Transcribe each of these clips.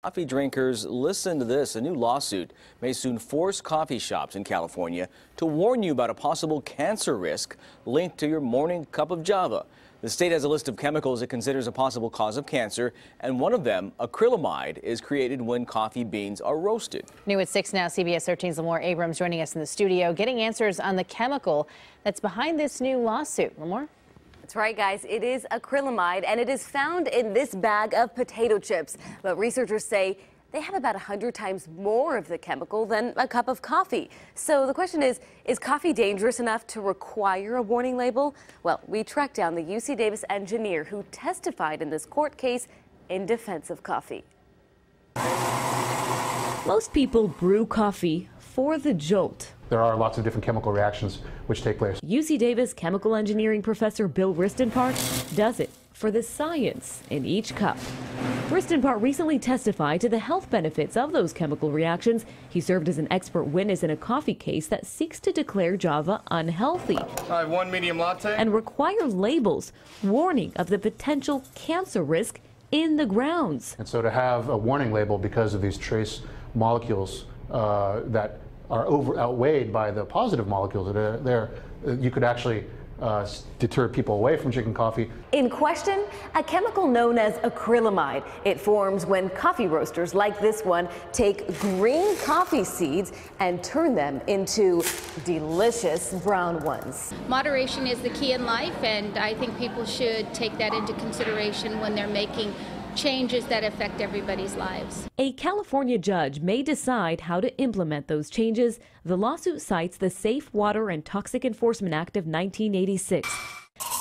Coffee drinkers, listen to this. A new lawsuit may soon force coffee shops in California to warn you about a possible cancer risk linked to your morning cup of Java. The state has a list of chemicals it considers a possible cause of cancer, and one of them, acrylamide, is created when coffee beans are roasted. New at 6 now, CBS 13's Lamore Abrams joining us in the studio, getting answers on the chemical that's behind this new lawsuit. Lamore? That's right, guys. It is acrylamide, and it is found in this bag of potato chips. But researchers say they have about 100 times more of the chemical than a cup of coffee. So the question is coffee dangerous enough to require a warning label? Well, we tracked down the UC Davis engineer who testified in this court case in defense of coffee. Most people brew coffee for the jolt. There are lots of different chemical reactions which take place. UC Davis chemical engineering professor Bill Ristenpart does it for the science in each cup. Ristenpart recently testified to the health benefits of those chemical reactions. He served as an expert witness in a coffee case that seeks to declare Java unhealthy. I have 1 medium latte. And require labels warning of the potential cancer risk in the grounds. And so to have a warning label because of these trace molecules that are outweighed by the positive molecules that are there, you could actually deter people away from drinking coffee. In question, a chemical known as acrylamide. It forms when coffee roasters like this one take green coffee seeds and turn them into delicious brown ones. Moderation is the key in life, and I think people should take that into consideration when they're making changes that affect everybody's lives. A California judge may decide how to implement those changes. The lawsuit cites the Safe Water and Toxic Enforcement Act of 1986.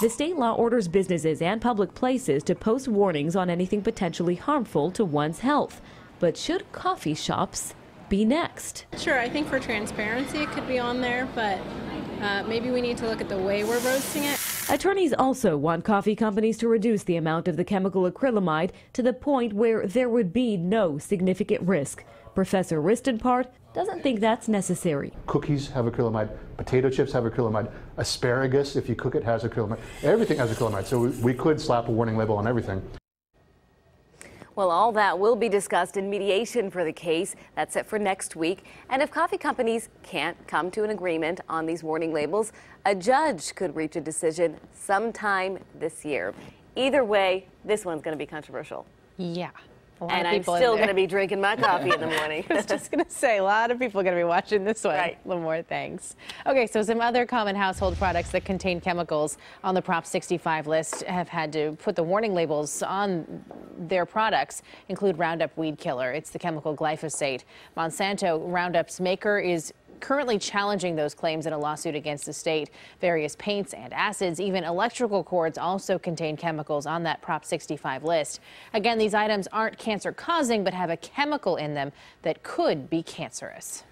The state law orders businesses and public places to post warnings on anything potentially harmful to one's health. But should coffee shops be next? Sure, I think for transparency it could be on there, but maybe we need to look at the way we're roasting it. Attorneys also want coffee companies to reduce the amount of the chemical acrylamide to the point where there would be no significant risk. Professor Ristenpart doesn't think that's necessary. Cookies have acrylamide, potato chips have acrylamide, asparagus, if you cook it, has acrylamide. Everything has acrylamide, so we could slap a warning label on everything. Well, all that will be discussed in mediation for the case. That's set for next week. And if coffee companies can't come to an agreement on these warning labels, a judge could reach a decision sometime this year. Either way, this one's going to be controversial. Yeah. And I'm still going to be drinking my coffee in the morning. I was just going to say, a lot of people are going to be watching this one. Right. Lamore, thanks. Okay, so some other common household products that contain chemicals on the Prop 65 list have had to put the warning labels on their products, include Roundup weed killer. It's the chemical glyphosate. Monsanto, Roundup's maker, is currently challenging those claims in a lawsuit against the state. Various paints and acids, even electrical cords, also contain chemicals on that Prop 65 list. Again, these items aren't cancer causing, but have a chemical in them that could be cancerous.